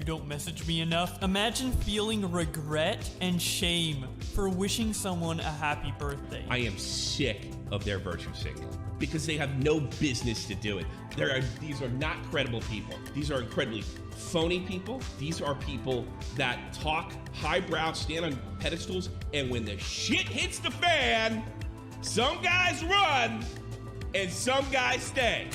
you don't message me enough. Imagine feeling regret and shame for wishing someone a happy birthday. I am sick of their virtue signaling because they have no business to do it. These are not credible people. These are incredibly phony people. These are people that talk highbrow, stand on pedestals, and when the shit hits the fan, some guys run and some guys stay.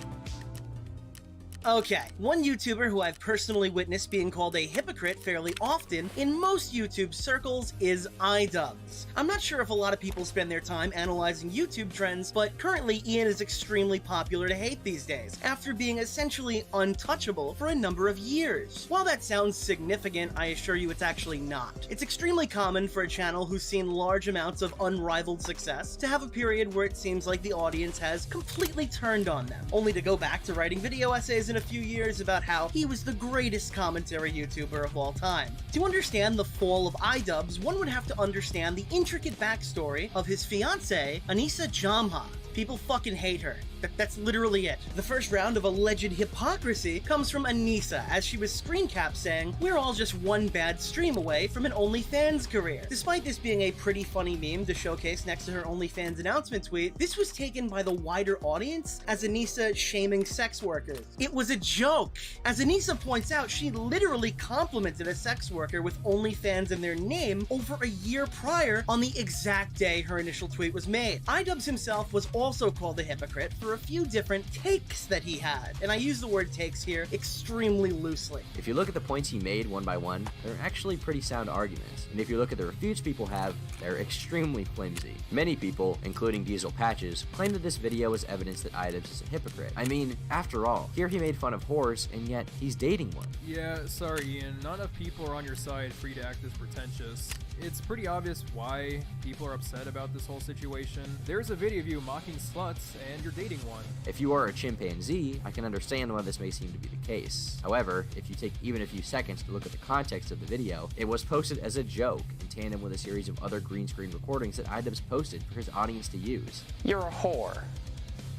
Okay, one YouTuber who I've personally witnessed being called a hypocrite fairly often in most YouTube circles is iDubbbz. I'm not sure if a lot of people spend their time analyzing YouTube trends, but currently Ian is extremely popular to hate these days, after being essentially untouchable for a number of years. While that sounds significant, I assure you it's actually not. It's extremely common for a channel who's seen large amounts of unrivaled success to have a period where it seems like the audience has completely turned on them, only to go back to writing video essays in a few years about how he was the greatest commentary YouTuber of all time. To understand the fall of iDubbbz, one would have to understand the intricate backstory of his fiancée, Anissa Jamha. People fucking hate her. That's literally it. The first round of alleged hypocrisy comes from Anissa, as she was screen capped saying, "We're all just one bad stream away from an OnlyFans career." Despite this being a pretty funny meme to showcase next to her OnlyFans announcement tweet, this was taken by the wider audience as Anissa shaming sex workers. It was a joke. As Anissa points out, she literally complimented a sex worker with OnlyFans in their name over a year prior on the exact day her initial tweet was made. iDubbbz himself was also called a hypocrite for a few different takes that he had, and I use the word takes here extremely loosely. If you look at the points he made one by one, they're actually pretty sound arguments, and if you look at the refutes people have, they're extremely flimsy. Many people, including Diesel Patches, claim that this video is evidence that iDubbbz is a hypocrite. I mean, after all, here he made fun of whores, and yet he's dating one. Yeah, sorry Ian, not enough people are on your side for you to act this pretentious. It's pretty obvious why people are upset about this whole situation. There's a video of you mocking sluts, and you're dating one. If you are a chimpanzee, I can understand why this may seem to be the case. However, if you take even a few seconds to look at the context of the video, it was posted as a joke in tandem with a series of other green screen recordings that iDubbbz posted for his audience to use. You're a whore.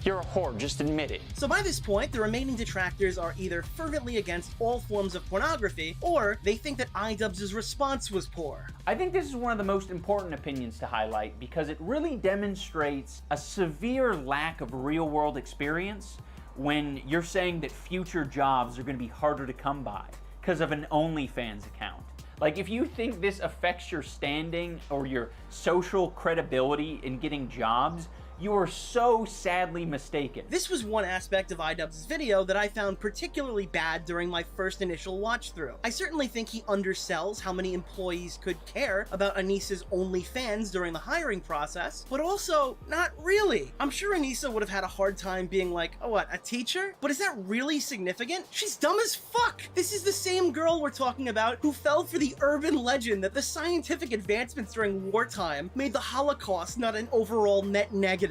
You're a whore, just admit it. So by this point, the remaining detractors are either fervently against all forms of pornography, or they think that iDubbbz's response was poor. I think this is one of the most important opinions to highlight because it really demonstrates a severe lack of real-world experience when you're saying that future jobs are going to be harder to come by because of an OnlyFans account. Like, if you think this affects your standing or your social credibility in getting jobs, you are so sadly mistaken. This was one aspect of iDubbbz's video that I found particularly bad during my first initial watch through. I certainly think he undersells how many employees could care about Anissa's OnlyFans during the hiring process, but also not really. I'm sure Anissa would have had a hard time being like, oh what, a teacher? But is that really significant? She's dumb as fuck! This is the same girl we're talking about who fell for the urban legend that the scientific advancements during wartime made the Holocaust not an overall net negative.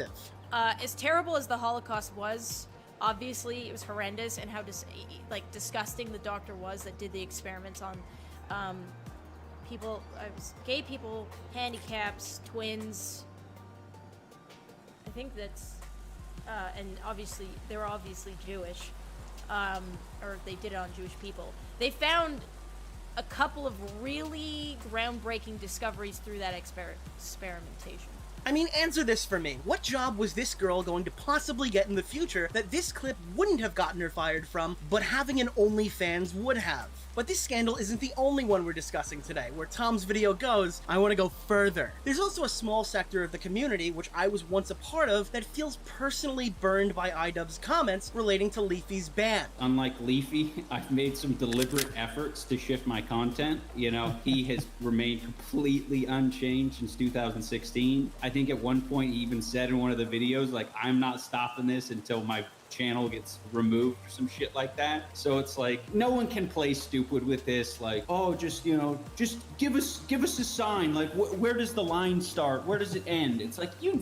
As terrible as the Holocaust was, obviously it was horrendous, and how disgusting the doctor was that did the experiments on people, gay people, handicaps, twins. I think that's, and obviously they were obviously Jewish, or they did it on Jewish people. They found a couple of really groundbreaking discoveries through that experimentation. I mean, answer this for me. What job was this girl going to possibly get in the future that this clip wouldn't have gotten her fired from, but having an OnlyFans would have? But this scandal isn't the only one we're discussing today. Where Tom's video goes, I want to go further. There's also a small sector of the community, which I was once a part of, that feels personally burned by iDubbbz's comments relating to Leafy's ban. Unlike Leafy, I've made some deliberate efforts to shift my content. You know, he has remained completely unchanged since 2016. I think at one point he even said in one of the videos, like, I'm not stopping this until my channel gets removed or some shit like that. So it's like, no one can play stupid with this, like, oh, just, you know, just give us a sign, like, where does the line start, where does it end? It's like, you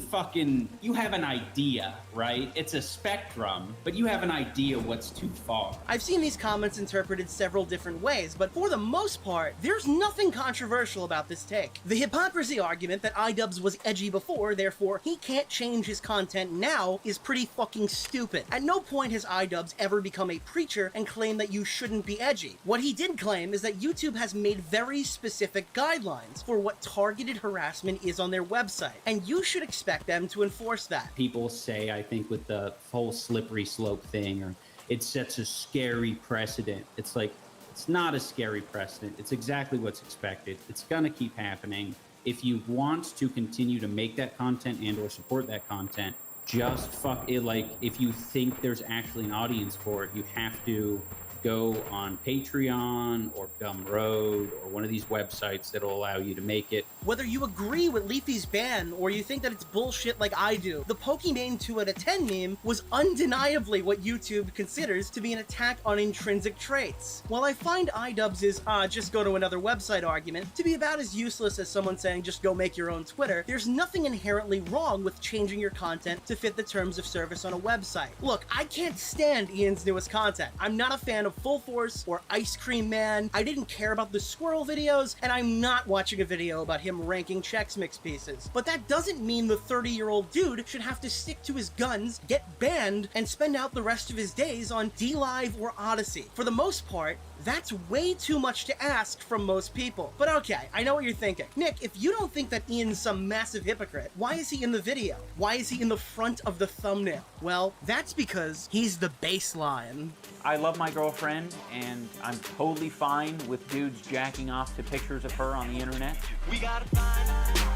have an idea, right? It's a spectrum, but you have an idea what's too far. I've seen these comments interpreted several different ways, but for the most part, there's nothing controversial about this take. The hypocrisy argument that iDubbbz was edgy before, therefore he can't change his content now, is pretty fucking stupid. At no point has iDubbbz ever become a preacher and claim that you shouldn't be edgy. What he did claim is that YouTube has made very specific guidelines for what targeted harassment is on their website, and you should expect them to enforce that. People say, I think, with the whole slippery slope thing, or it sets a scary precedent. It's like, it's not a scary precedent. It's exactly what's expected. It's gonna keep happening. If you want to continue to make that content and or support that content, just fuck it. Like, if you think there's actually an audience for it, you have to go on Patreon or Gumroad or one of these websites that'll allow you to make it. Whether you agree with Leafy's ban or you think that it's bullshit like I do, the Pokimane 2 out of 10 meme was undeniably what YouTube considers to be an attack on intrinsic traits. While I find iDubbbz's just go to another website argument to be about as useless as someone saying just go make your own Twitter, there's nothing inherently wrong with changing your content to fit the terms of service on a website. Look, I can't stand Ian's newest content. I'm not a fan of Full Force or Ice Cream Man. I didn't care about the squirrel videos, and I'm not watching a video about him ranking Chex Mix pieces. But that doesn't mean the 30-year-old dude should have to stick to his guns, get banned, and spend out the rest of his days on DLive or Odyssey. For the most part, that's way too much to ask from most people. But okay, I know what you're thinking. Nick, if you don't think that Ian's some massive hypocrite, why is he in the video? Why is he in the front of the thumbnail? Well, that's because he's the baseline. I love my girlfriend, and I'm totally fine with dudes jacking off to pictures of her on the internet. We gotta find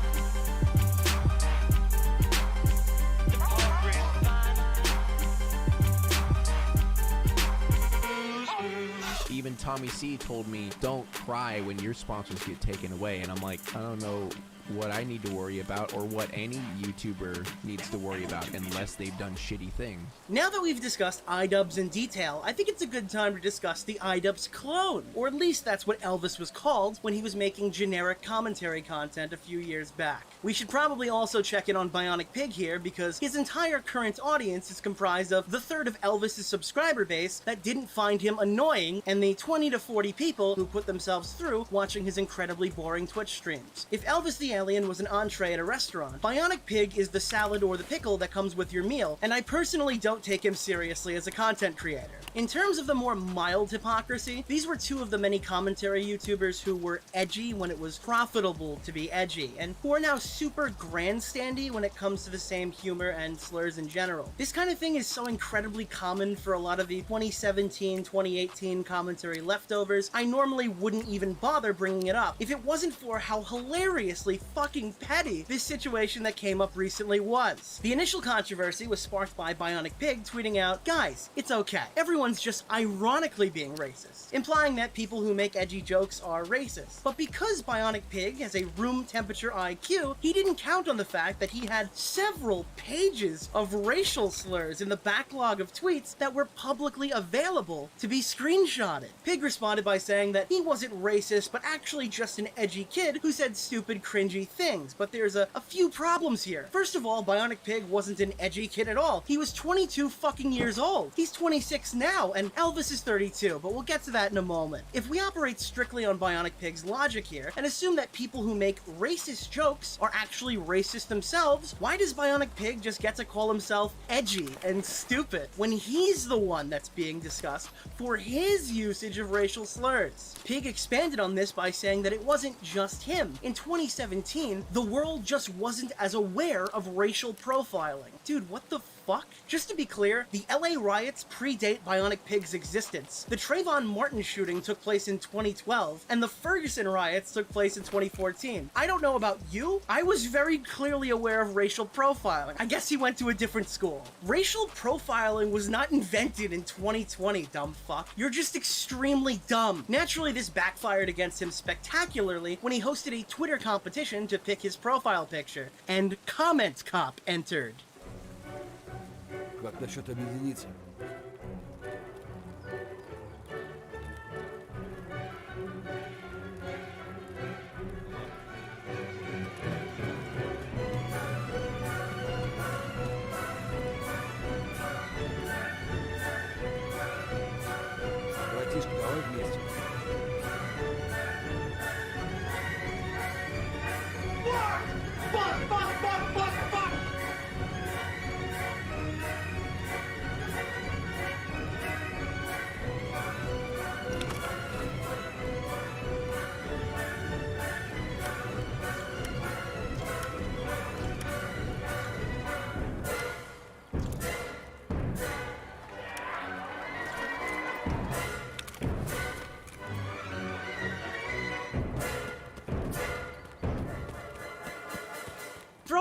Even Tommy C told me, don't cry when your sponsors get taken away. And I'm like, I don't know what I need to worry about or what any YouTuber needs to worry about unless they've done shitty things. Now that we've discussed iDubbbz in detail, I think it's a good time to discuss the iDubbbz clone. Or at least that's what Elvis was called when he was making generic commentary content a few years back. We should probably also check in on Bionic Pig here because his entire current audience is comprised of the third of Elvis's subscriber base that didn't find him annoying and the 20 to 40 people who put themselves through watching his incredibly boring Twitch streams. If Elvis the Alien was an entree at a restaurant, Bionic Pig is the salad or the pickle that comes with your meal, and I personally don't take him seriously as a content creator. In terms of the more mild hypocrisy, these were two of the many commentary YouTubers who were edgy when it was profitable to be edgy, and who are now super grandstandy when it comes to the same humor and slurs in general. This kind of thing is so incredibly common for a lot of the 2017, 2018 commentary leftovers, I normally wouldn't even bother bringing it up if it wasn't for how hilariously fucking petty this situation that came up recently was. The initial controversy was sparked by Bionic Pig tweeting out, "Guys, it's okay. Everyone's just ironically being racist," implying that people who make edgy jokes are racist. But because Bionic Pig has a room temperature IQ, he didn't count on the fact that he had several pages of racial slurs in the backlog of tweets that were publicly available to be screenshotted. Pig responded by saying that he wasn't racist, but actually just an edgy kid who said stupid, cringy things. But there's a few problems here. First of all, Bionic Pig wasn't an edgy kid at all. He was 22 fucking years old. He's 26 now, and Elvis is 32, but we'll get to that in a moment. If we operate strictly on Bionic Pig's logic here, and assume that people who make racist jokes are actually racist themselves, why does Bionic Pig just get to call himself edgy and stupid when he's the one that's being discussed for his usage of racial slurs? Pig expanded on this by saying that it wasn't just him. In 2017, the world just wasn't as aware of racial profiling. Dude, what the fuck? Just to be clear, the LA riots predate Bionic Pig's existence. The Trayvon Martin shooting took place in 2012, and the Ferguson riots took place in 2014. I don't know about you, I was very clearly aware of racial profiling. I guess he went to a different school. Racial profiling was not invented in 2020, dumb fuck. You're just extremely dumb. Naturally, this backfired against him spectacularly when he hosted a Twitter competition to pick his profile picture, and Comment Cop entered. Как насчет объединиться? Братишка, давай вместе. Fuck!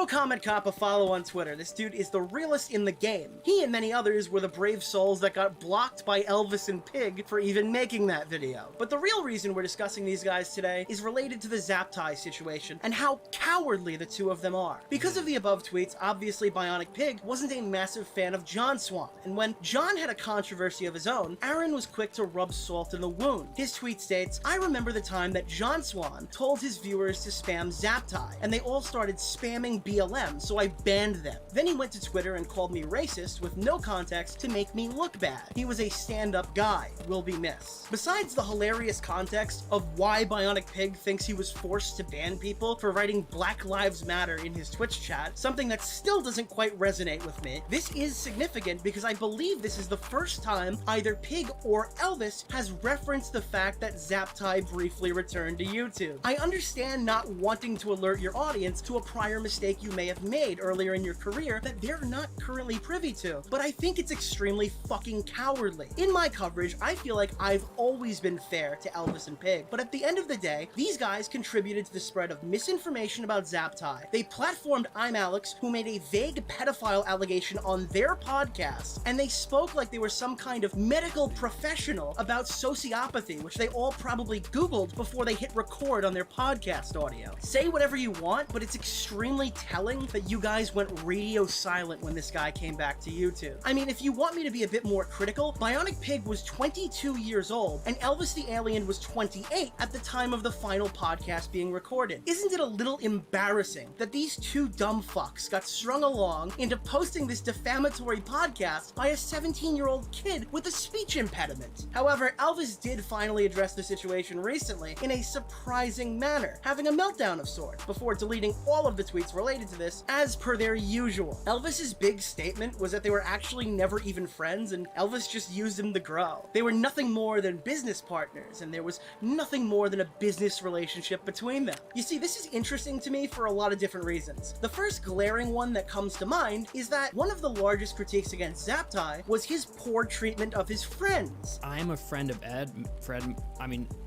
Comment Cop a follow on Twitter. This dude is the realest in the game. He and many others were the brave souls that got blocked by Elvis and Pig for even making that video. But the real reason we're discussing these guys today is related to the Zaptai situation and how cowardly the two of them are. Because of the above tweets, obviously Bionic Pig wasn't a massive fan of John Swan, and when John had a controversy of his own, Aaron was quick to rub salt in the wound. His tweet states, "I remember the time that John Swan told his viewers to spam Zaptai, and they all started spamming BLM, so I banned them. Then he went to Twitter and called me racist with no context to make me look bad. He was a stand-up guy, will be missed." Besides the hilarious context of why Bionic Pig thinks he was forced to ban people for writing Black Lives Matter in his Twitch chat, something that still doesn't quite resonate with me, this is significant because I believe this is the first time either Pig or Elvis has referenced the fact that Zaptai briefly returned to YouTube. I understand not wanting to alert your audience to a prior mistake you may have made earlier in your career that they're not currently privy to, but I think it's extremely fucking cowardly. In my coverage, I feel like I've always been fair to Elvis and Pig, but at the end of the day, these guys contributed to the spread of misinformation about Zaptai. They platformed I'm Alex, who made a vague pedophile allegation on their podcast, and they spoke like they were some kind of medical professional about sociopathy, which they all probably Googled before they hit record on their podcast audio. Say whatever you want, but it's extremely telling that you guys went radio silent when this guy came back to YouTube. I mean, if you want me to be a bit more critical, Bionic Pig was 22 years old, and Elvis the Alien was 28 at the time of the final podcast being recorded. Isn't it a little embarrassing that these two dumb fucks got strung along into posting this defamatory podcast by a 17-year-old kid with a speech impediment? However, Elvis did finally address the situation recently in a surprising manner, having a meltdown of sorts before deleting all of the tweets related to this as per their usual. Elvis's big statement was that they were actually never even friends and Elvis just used him to grow. They were nothing more than business partners and there was nothing more than a business relationship between them. You see, this is interesting to me for a lot of different reasons. The first glaring one that comes to mind is that one of the largest critiques against Zaptai was his poor treatment of his friends. I'm a friend of Ed.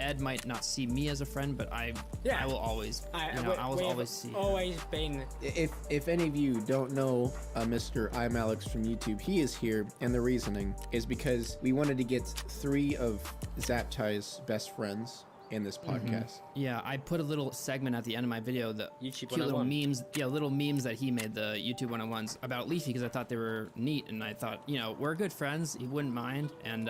Ed might not see me as a friend, but I will always, I will always see. Always been. If any of you don't know Mr. I'm Alex from YouTube, he is here, and the reasoning is because we wanted to get 3 of Zaptai's best friends in this podcast. Yeah, I put a little segment at the end of my video, the YouTube cute little 101. memes, little memes that he made, the YouTube 101s about Leafy, because I thought they were neat, and I thought, we're good friends, he wouldn't mind, and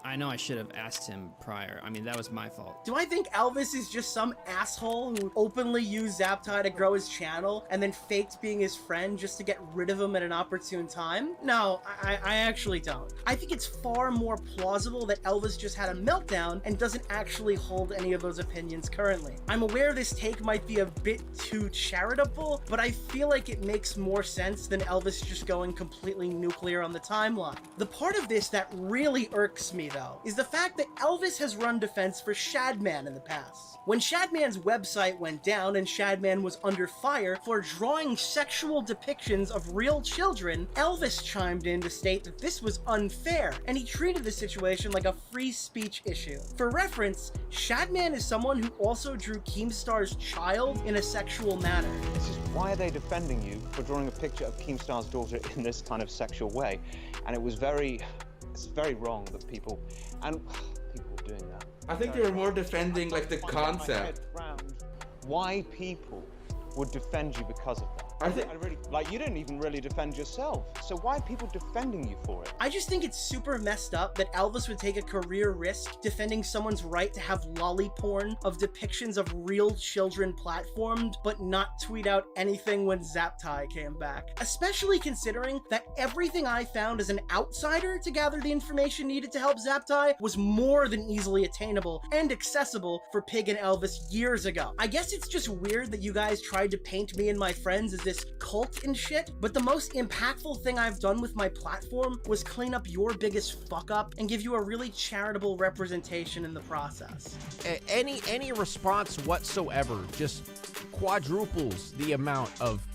I know I should have asked him prior. I mean, that was my fault. Do I think Elvis is just some asshole who openly used Zaptai to grow his channel and then faked being his friend just to get rid of him at an opportune time? No, I actually don't. I think it's far more plausible that Elvis just had a meltdown and doesn't actually hold any of those opinions currently. I'm aware this take might be a bit too charitable, but I feel like it makes more sense than Elvis just going completely nuclear on the timeline. The part of this that really irks me, though, is the fact that Elvis has run defense for Shadman in the past. When Shadman's website went down and Shadman was under fire for drawing sexual depictions of real children, Elvis chimed in to state that this was unfair, and he treated the situation like a free speech issue. For reference, Shadman is someone who also drew Keemstar's child in a sexual manner. This is why are they defending you for drawing a picture of Keemstar's daughter in this kind of sexual way? And it's very wrong that people were doing that. I think they were more defending like the concept. Why people would defend you because of that. I think you didn't even really defend yourself. So why are people defending you for it? I just think it's super messed up that Elvis would take a career risk defending someone's right to have lolly porn of depictions of real children platformed, but not tweet out anything when Zaptai came back. Especially considering that everything I found as an outsider to gather the information needed to help Zaptai was more than easily attainable and accessible for Pig and Elvis years ago. I guess it's just weird that you guys tried to paint me and my friends as this cult and shit, but the most impactful thing I've done with my platform was clean up your biggest fuck up and give you a really charitable representation in the process. Any response whatsoever just quadruples the amount of